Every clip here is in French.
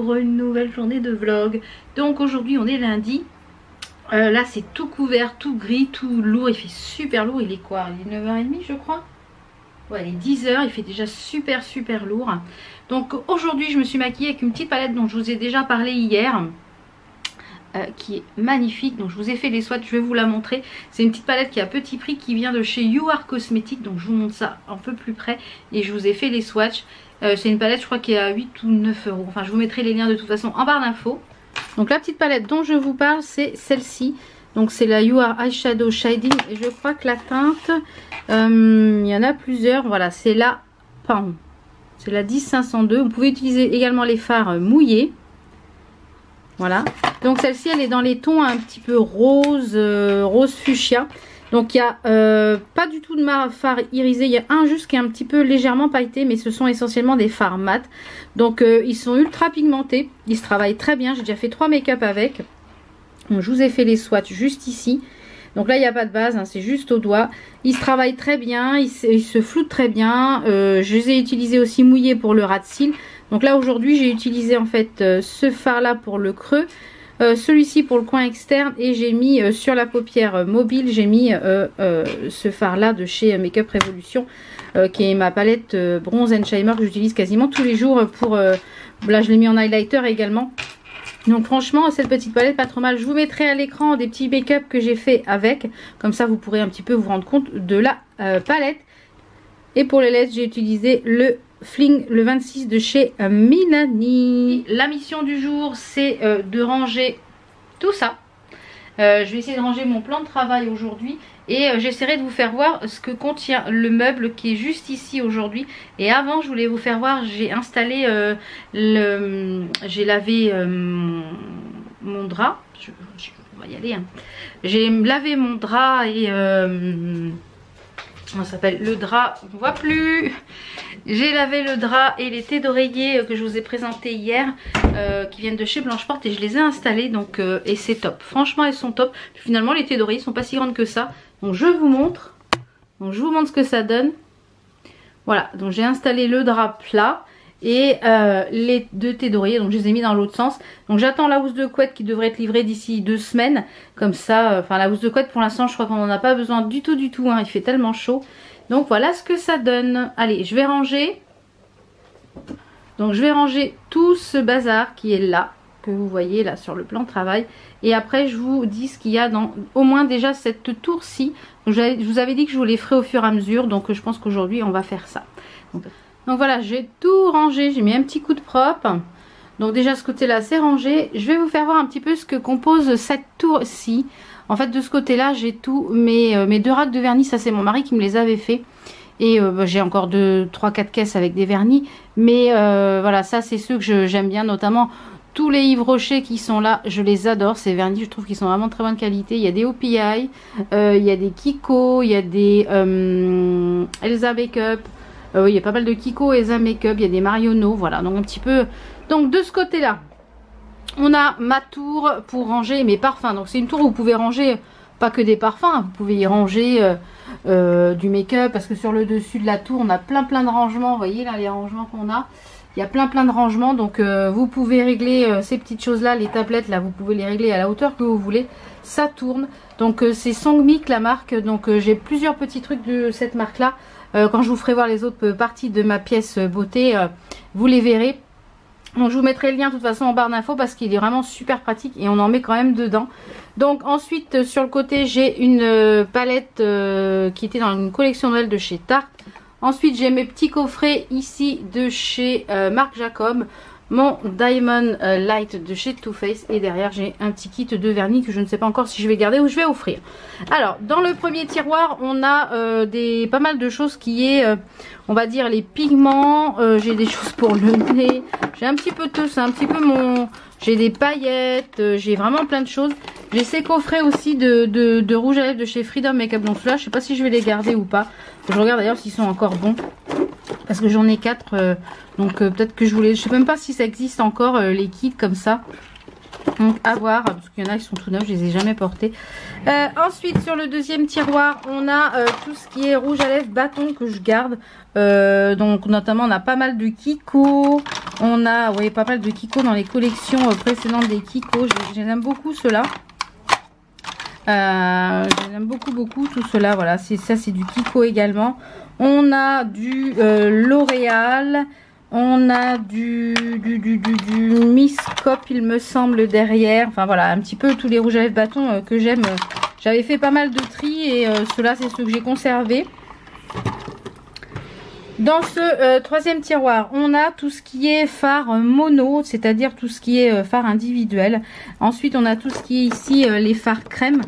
pour une nouvelle journée de vlog. Donc aujourd'hui on est lundi. Là c'est tout couvert, tout gris, tout lourd. Il fait super lourd, il est quoi? Il est 9h30 je crois. Ouais, il est 10h, il fait déjà super lourd. Donc aujourd'hui je me suis maquillée avec une petite palette dont je vous ai déjà parlé hier. Qui est magnifique. Donc je vous ai fait les swatchs, je vais vous la montrer. C'est une petite palette qui est à petit prix, qui vient de chez You Are Cosmetics. Donc je vous montre ça un peu plus près. Et je vous ai fait les swatchs. C'est une palette je crois qui est à 8 ou 9 euros. Enfin je vous mettrai les liens de toute façon en barre d'infos. Donc la petite palette dont je vous parle c'est celle-ci. Donc c'est la You Are Eyeshadow Shading. Et je crois que la teinte, il y en a plusieurs. Voilà, c'est la Pan. C'est la 10502. Vous pouvez utiliser également les fards mouillés. Voilà, donc celle-ci elle est dans les tons un petit peu rose, rose fuchsia. Donc il n'y a pas du tout de fard irisé, il y a un juste qui est un petit peu légèrement pailleté, mais ce sont essentiellement des fards mat. Donc ils sont ultra pigmentés, ils se travaillent très bien, j'ai déjà fait 3 make-up avec. Donc, je vous ai fait les swatchs juste ici. Donc là il n'y a pas de base, hein, c'est juste au doigt. Ils se travaillent très bien, ils se floutent très bien. Je les ai utilisés aussi mouillés pour le ras de cils. Donc là aujourd'hui j'ai utilisé en fait ce fard là pour le creux, celui-ci pour le coin externe, et j'ai mis sur la paupière mobile, j'ai mis ce fard là de chez Makeup Revolution qui est ma palette Bronze and Shimmer que j'utilise quasiment tous les jours pour... là je l'ai mis en highlighter également. Donc franchement cette petite palette pas trop mal. Je vous mettrai à l'écran des petits make-up que j'ai fait avec, comme ça vous pourrez un petit peu vous rendre compte de la palette. Et pour les lettres j'ai utilisé le Fling le 26 de chez Milani. La mission du jour c'est de ranger tout ça. Je vais essayer de ranger mon plan de travail aujourd'hui et j'essaierai de vous faire voir ce que contient le meuble qui est juste ici aujourd'hui. Et avant je voulais vous faire voir, j'ai installé j'ai lavé mon drap. On va y aller hein. J'ai lavé mon drap et comment ça s'appelle, le drap, on ne voit plus. J'ai lavé le drap et les thés d'oreiller que je vous ai présentés hier, qui viennent de chez Blanche-Porte, et je les ai installés donc et c'est top. Franchement elles sont top. Puis finalement les thés d'oreiller sont pas si grandes que ça. Donc je vous montre. Donc je vous montre ce que ça donne. Voilà, donc j'ai installé le drap plat et les 2 thés d'oreiller, donc je les ai mis dans l'autre sens. Donc j'attends la housse de couette qui devrait être livrée d'ici 2 semaines. Comme ça, enfin la housse de couette pour l'instant je crois qu'on n'en a pas besoin du tout hein, il fait tellement chaud. Donc voilà ce que ça donne. Allez, je vais ranger. Donc je vais ranger tout ce bazar qui est là, que vous voyez là sur le plan de travail. Et après je vous dis ce qu'il y a dans au moins déjà cette tour-ci. Je vous avais dit que je vous les ferai au fur et à mesure, donc je pense qu'aujourd'hui on va faire ça. Donc voilà, j'ai tout rangé, j'ai mis un petit coup de propre. Donc déjà ce côté là c'est rangé. Je vais vous faire voir un petit peu ce que compose cette tour-ci. En fait de ce côté là j'ai tout, mes 2 racks de vernis, ça c'est mon mari qui me les avait fait. Et j'ai encore 3-4 caisses avec des vernis. Mais voilà, ça c'est ceux que j'aime bien, notamment tous les Yves Rocher qui sont là. Je les adore, ces vernis, je trouve qu'ils sont vraiment de très bonne qualité. Il y a des OPI, il y a des Kiko, il y a des Elsa Makeup. Oui, il y a pas mal de Kiko, Elsa Makeup, il y a des Marionneau, voilà, donc un petit peu. Donc de ce côté là on a ma tour pour ranger mes parfums. Donc c'est une tour où vous pouvez ranger pas que des parfums, vous pouvez y ranger du make-up, parce que sur le dessus de la tour on a plein de rangements. Vous voyez là les rangements qu'on a, il y a plein de rangements. Donc vous pouvez régler ces petites choses là, les tablettes là, vous pouvez les régler à la hauteur que vous voulez, ça tourne. Donc c'est Songmic la marque. Donc j'ai plusieurs petits trucs de cette marque là. Quand je vous ferai voir les autres parties de ma pièce beauté, vous les verrez. Donc je vous mettrai le lien de toute façon en barre d'infos, parce qu'il est vraiment super pratique et on en met quand même dedans. Donc ensuite sur le côté j'ai une palette qui était dans une collection Noël de chez Tarte. Ensuite j'ai mes petits coffrets ici de chez Marc Jacob. Mon Diamond Light de chez Too Faced, et derrière j'ai un petit kit de vernis que je ne sais pas encore si je vais garder ou je vais offrir. Alors dans le premier tiroir on a pas mal de choses qui est on va dire les pigments. J'ai des choses pour le nez, j'ai un petit peu de tout, c'est un petit peu mon... J'ai des paillettes, j'ai vraiment plein de choses. J'ai ces coffrets aussi de rouge à lèvres de chez Freedom Makeup. Donc ceux-là je sais pas si je vais les garder ou pas. Je regarde d'ailleurs s'ils sont encore bons, parce que j'en ai 4, donc peut-être que je voulais, je sais même pas si ça existe encore les kits comme ça. Donc à voir, parce qu'il y en a qui sont tout neufs, je les ai jamais portés. Ensuite sur le deuxième tiroir on a tout ce qui est rouge à lèvres bâton que je garde. Donc notamment on a pas mal de Kiko, On a, vous voyez, pas mal de Kiko dans les collections précédentes des Kiko. J'aime beaucoup ceux-là. J'aime beaucoup tout cela. Voilà, ça c'est du Kiko également. On a du L'Oréal. On a du Miss Cop, il me semble, derrière. Enfin voilà, un petit peu tous les rouges à lèvres bâtons que j'aime. J'avais fait pas mal de tri et ceux-là c'est ceux que j'ai conservés. Dans ce troisième tiroir, on a tout ce qui est fard mono, c'est-à-dire tout ce qui est fard individuel. Ensuite, on a tout ce qui est ici les fards crème.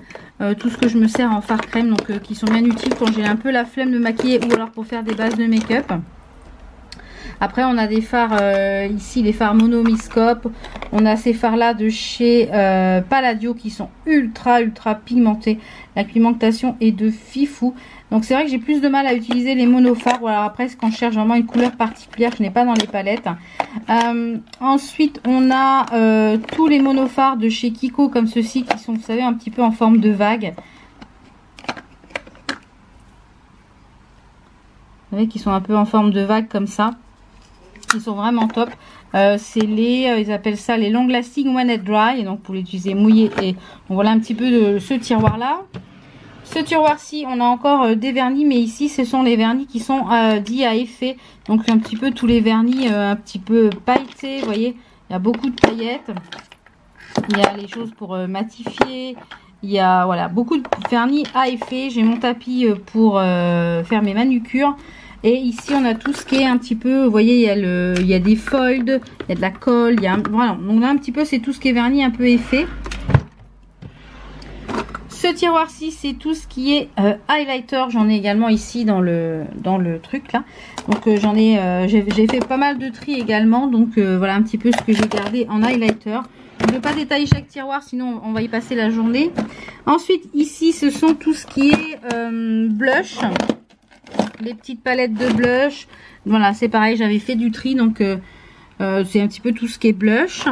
Tout ce que je me sers en fard crème, donc qui sont bien utiles quand j'ai un peu la flemme de maquiller ou alors pour faire des bases de make-up. Après, on a des fards ici, les fards mono Miss Cop. On a ces fards là de chez Palladio qui sont ultra pigmentés. La pigmentation est de fifou. Donc c'est vrai que j'ai plus de mal à utiliser les monofards. Voilà, après quand je cherche vraiment une couleur particulière, je n'ai pas dans les palettes. Ensuite, on a tous les monofards de chez Kiko comme ceux-ci qui sont, vous savez, un petit peu en forme de vague. Vous voyez, qui sont un peu en forme de vague comme ça. Ils sont vraiment top. C'est les, ils appellent ça les long lasting when it dry. Et donc pour l'utiliser mouillé. Et donc voilà un petit peu de ce tiroir là. Ce tiroir-ci, on a encore des vernis, mais ici, ce sont les vernis qui sont dits à effet. Donc, un petit peu tous les vernis un petit peu pailletés, vous voyez. Il y a beaucoup de paillettes. Il y a les choses pour matifier. Il y a, voilà, beaucoup de vernis à effet. J'ai mon tapis pour faire mes manucures. Et ici, on a tout ce qui est un petit peu, vous voyez, il y a des foils, il y a de la colle. Il y a, voilà, donc là, un petit peu, c'est tout ce qui est vernis un peu effet. Ce tiroir-ci, c'est tout ce qui est highlighter. J'en ai également ici dans le truc là. Donc j'en ai, j'ai fait pas mal de tri également. Donc voilà un petit peu ce que j'ai gardé en highlighter. Je ne vais pas détailler chaque tiroir, sinon on va y passer la journée. Ensuite, ici, ce sont tout ce qui est blush. Les petites palettes de blush. Voilà, c'est pareil, j'avais fait du tri. Donc c'est un petit peu tout ce qui est blush.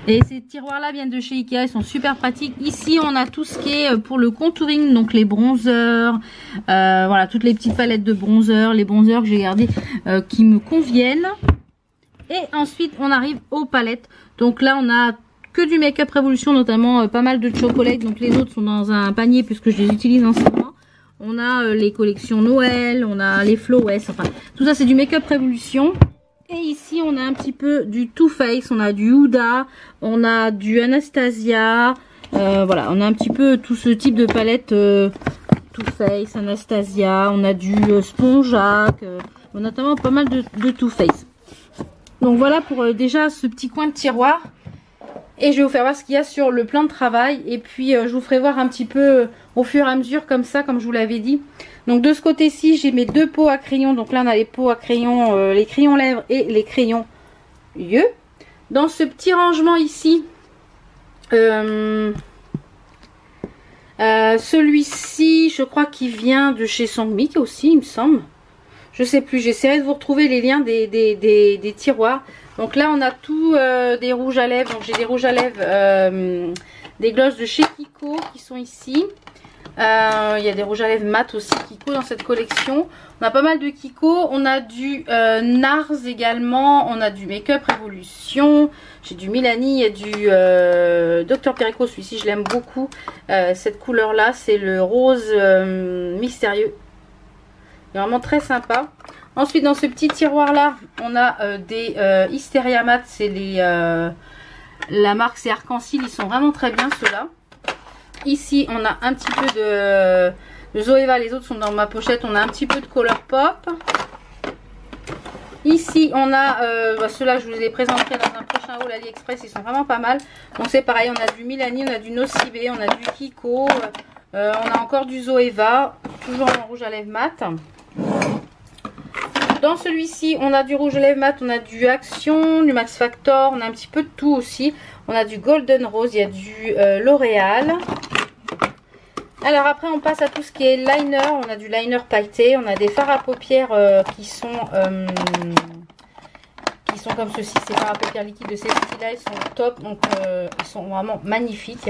Et ces tiroirs-là viennent de chez Ikea, ils sont super pratiques. Ici, on a tout ce qui est pour le contouring, donc les bronzers, voilà, toutes les petites palettes de bronzers, les bronzers que j'ai gardés qui me conviennent. Et ensuite, on arrive aux palettes. Donc là, on a que du Make-up Révolution, notamment pas mal de chocolate. Donc les autres sont dans un panier puisque je les utilise en ce moment. On a les collections Noël, on a les Flawless, enfin, tout ça c'est du Make-up Révolution. Et ici, on a un petit peu du Too Faced, on a du Huda, on a du Anastasia. Voilà, on a un petit peu tout ce type de palette Too Faced, Anastasia. On a du Spongeac. On a notamment pas mal de Too Faced. Donc voilà pour déjà ce petit coin de tiroir. Et je vais vous faire voir ce qu'il y a sur le plan de travail. Et puis je vous ferai voir un petit peu au fur et à mesure comme ça, comme je vous l'avais dit. Donc de ce côté-ci, j'ai mes deux pots à crayons. Donc là, on a les pots à crayons, les crayons lèvres et les crayons yeux. Dans ce petit rangement ici, celui-ci, je crois qu'il vient de chez Songmic aussi, il me semble. Je sais plus, j'essaierai de vous retrouver les liens des tiroirs. Donc là, on a tout des rouges à lèvres. Donc j'ai des rouges à lèvres, des glosses de chez Kiko qui sont ici. Il y a des rouges à lèvres mat aussi Kiko dans cette collection. On a pas mal de Kiko. On a du NARS également. On a du Make-up Révolution. J'ai du Milani. Il y a du Dr Perico. Celui-ci, je l'aime beaucoup. Cette couleur-là, c'est le rose mystérieux. Il est vraiment très sympa. Ensuite, dans ce petit tiroir-là, on a des Hysteria Mat. C'est les... la marque, c'est Arc-en-Ciel. Ils sont vraiment très bien, ceux-là. Ici, on a un petit peu de Zoeva. Les autres sont dans ma pochette. On a un petit peu de Colourpop. Ici, on a... ceux-là, je vous les présenterai dans un prochain haul AliExpress. Ils sont vraiment pas mal. Donc, c'est pareil. On a du Milani, on a du Nocibe, on a du Kiko. On a encore du Zoeva. Toujours en rouge à lèvres mat. Dans celui-ci, on a du rouge à lèvres mat, on a du Action, du Max Factor, on a un petit peu de tout aussi. On a du Golden Rose, il y a du L'Oréal. Alors après, on passe à tout ce qui est liner. On a du liner pailleté, on a des fards à paupières qui sont comme ceci. Ces fards à paupières liquides de ces petits-là, ils sont top, donc ils sont vraiment magnifiques.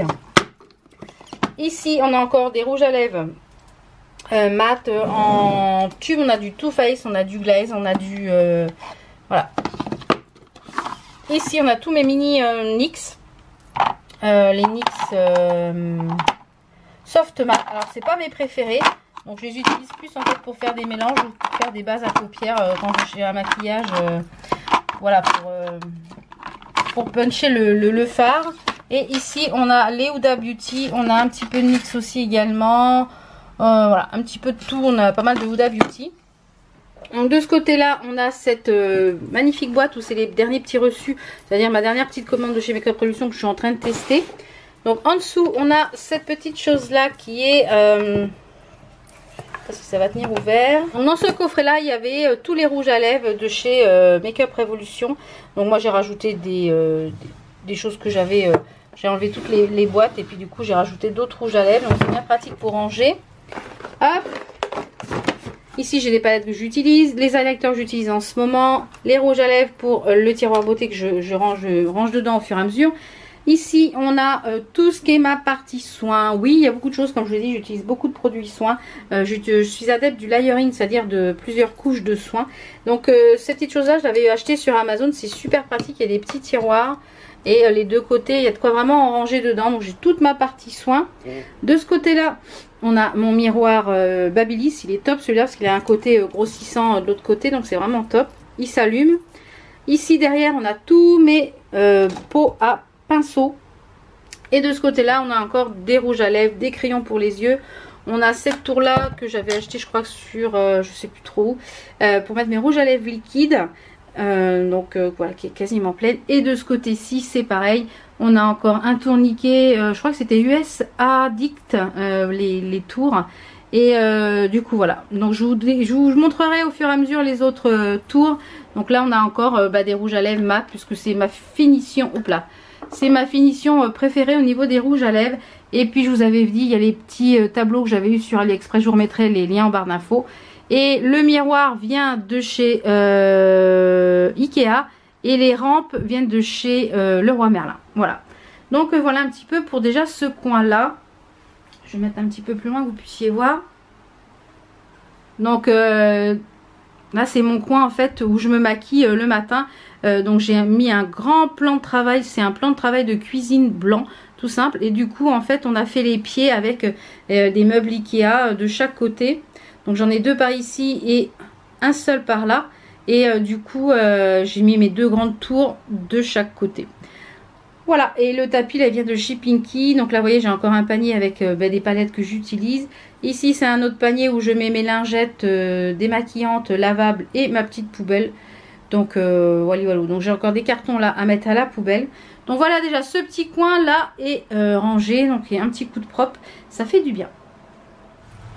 Ici, on a encore des rouges à lèvres. Mat en tube, on a du Too Faced, on a du glaze, on a du voilà. Ici on a tous mes mini NYX. Les NYX Soft Matte. Alors c'est pas mes préférés. Donc je les utilise plus en fait pour faire des mélanges ou pour faire des bases à paupières quand j'ai un maquillage. Voilà, pour puncher le fard. Et ici on a les Huda Beauty. On a un petit peu de NYX aussi également. Voilà, un petit peu de tout. On a pas mal de Huda Beauty. Donc de ce côté là on a cette magnifique boîte où c'est les derniers petits reçus, c'est à dire ma dernière petite commande de chez Makeup Revolution que je suis en train de tester. Donc en dessous on a cette petite chose là qui est parce que ça va tenir ouvert. Donc, dans ce coffret là il y avait tous les rouges à lèvres de chez Makeup Revolution. Donc moi j'ai rajouté des choses que j'avais, j'ai enlevé toutes les boîtes et puis du coup j'ai rajouté d'autres rouges à lèvres, donc c'est bien pratique pour ranger. Hop. Ici j'ai des palettes que j'utilise, les highlighters que j'utilise en ce moment, les rouges à lèvres pour le tiroir beauté que je range dedans au fur et à mesure. Ici on a tout ce qui est ma partie soins. Oui, il y a beaucoup de choses, comme je vous l'ai dit, j'utilise beaucoup de produits soins. Je suis adepte du layering, c'est-à-dire de plusieurs couches de soins. Donc cette petite chose là je l'avais acheté sur Amazon, c'est super pratique, il y a des petits tiroirs. Et les deux côtés, il y a de quoi vraiment en ranger dedans. Donc j'ai toute ma partie soins. De ce côté-là, on a mon miroir Babyliss. Il est top celui-là parce qu'il a un côté grossissant de l'autre côté. Donc c'est vraiment top. Il s'allume. Ici derrière, on a tous mes pots à pinceau. Et de ce côté-là, on a encore des rouges à lèvres, des crayons pour les yeux. On a cette tour-là que j'avais acheté, je crois, sur, je sais plus trop où, pour mettre mes rouges à lèvres liquides. Voilà, qui est quasiment pleine. Et de ce côté-ci c'est pareil, on a encore un tourniquet, je crois que c'était US Addict, les tours. Et du coup voilà, donc je vous montrerai au fur et à mesure les autres tours. Donc là on a encore des rouges à lèvres mat, puisque c'est ma finition, hop là, c'est ma finition préférée au niveau des rouges à lèvres. Et puis je vous avais dit, il y a les petits tableaux que j'avais eu sur AliExpress, je vous remettrai les liens en barre d'infos. Et le miroir vient de chez Ikea et les rampes viennent de chez Leroy Merlin. Voilà. Donc voilà un petit peu pour déjà ce coin là. Je vais mettre un petit peu plus loin que vous puissiez voir. Donc là c'est mon coin en fait où je me maquille le matin. Donc j'ai mis un grand plan de travail. C'est un plan de travail de cuisine blanc tout simple. Et du coup en fait on a fait les pieds avec des meubles Ikea de chaque côté. Donc j'en ai deux par ici et un seul par là. Et du coup j'ai mis mes deux grandes tours de chaque côté. Voilà, et le tapis là vient de chez Pinky. Donc là vous voyez j'ai encore un panier avec des palettes que j'utilise. Ici c'est un autre panier où je mets mes lingettes démaquillantes, lavables et ma petite poubelle. Donc voilà. Donc j'ai encore des cartons là à mettre à la poubelle. Donc voilà, déjà ce petit coin là est rangé. Donc il y a un petit coup de propre, ça fait du bien.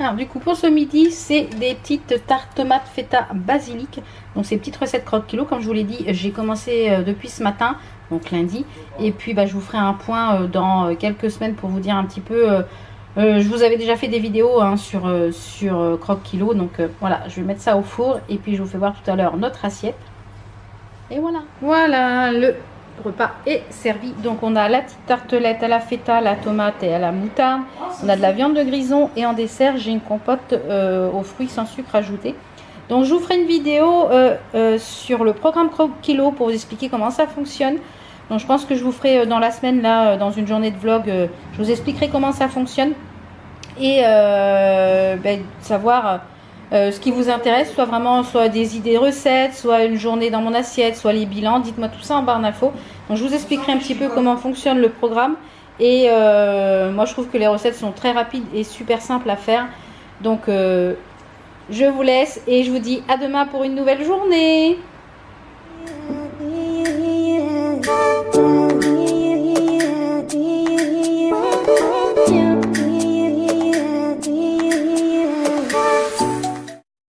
Alors du coup pour ce midi c'est des petites tartes tomates feta basilic. Donc ces petites recettes croque-kilo, comme je vous l'ai dit j'ai commencé depuis ce matin, donc lundi. Et puis je vous ferai un point dans quelques semaines pour vous dire un petit peu. Je vous avais déjà fait des vidéos sur croque-kilo. Donc voilà, je vais mettre ça au four et puis je vous fais voir tout à l'heure notre assiette. Et voilà. Voilà, le repas est servi. Donc on a la petite tartelette à la feta, à la tomate et à la moutarde. On a de la viande de grison et en dessert j'ai une compote aux fruits sans sucre ajouté. Donc je vous ferai une vidéo sur le programme croque-kilo pour vous expliquer comment ça fonctionne. Donc je pense que je vous ferai dans la semaine là, dans une journée de vlog, je vous expliquerai comment ça fonctionne. Et savoir ce qui vous intéresse, soit des idées recettes, soit une journée dans mon assiette, soit les bilans. Dites-moi tout ça en barre d'infos. Donc je vous expliquerai un petit peu comment fonctionne le programme. Et moi je trouve que les recettes sont très rapides et super simples à faire. Donc je vous laisse et je vous dis à demain pour une nouvelle journée.